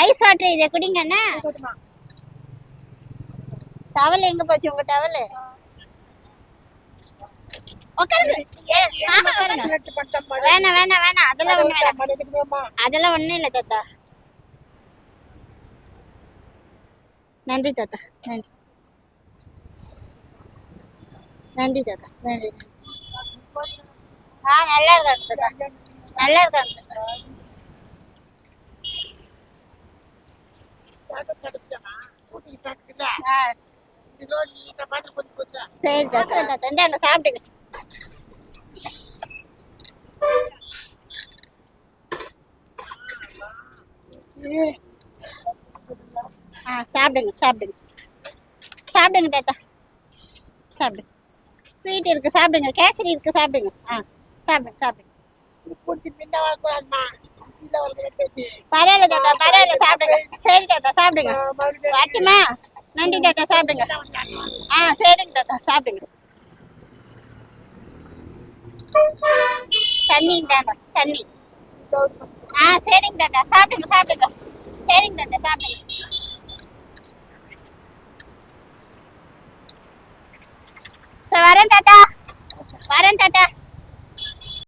Ice water இதை குடிங்கண்ணா. Towel எங்க போச்சு உங்க டவல்? உட்காருங்க. வேணாம் வேணாம் வேணாம், அதெல்லாம் ஒண்ணு வேணாம், அதெல்லாம் ஒண்ணும் இல்லை தாத்தா. நன்றி தாத்தா, நன்றி நன்றி தாத்தா, நன்றி. நல்லா இருக்காங்க தாத்தா, நல்லா இருக்காங்க தாத்தா. சரி தாத்தா, தாத்தா இந்தாங்க சாப்பிடுங்க. சாப்பிடுங்க சாப்பிடுங்க சாப்பிடுங்க தாத்தா, சாப்பிடுங்க. ஸ்வீட் இருக்கு சாப்பிடுங்க, கேசரி இருக்கு சாப்பிடுங்க. சாப்பிடுங்க சாப்பிடுங்க. பரவாயில்ல தாத்தா, பரவாயில்ல சாப்பிடுங்க. சரி தாத்தா சாப்பிடுங்க. வாட்டுமா? நன்றி தாத்தா, சாப்பிடுங்க. சரிங்க தாத்தா, சாப்பிடுங்க. தண்ணி தாத்தா, தண்ணி. சரிங்க தாத்தா, சாப்பிடுங்க சாப்பிடுங்க. சரிங்க தாத்தா, சாப்பிடுங்க. வரேன் தாத்தா.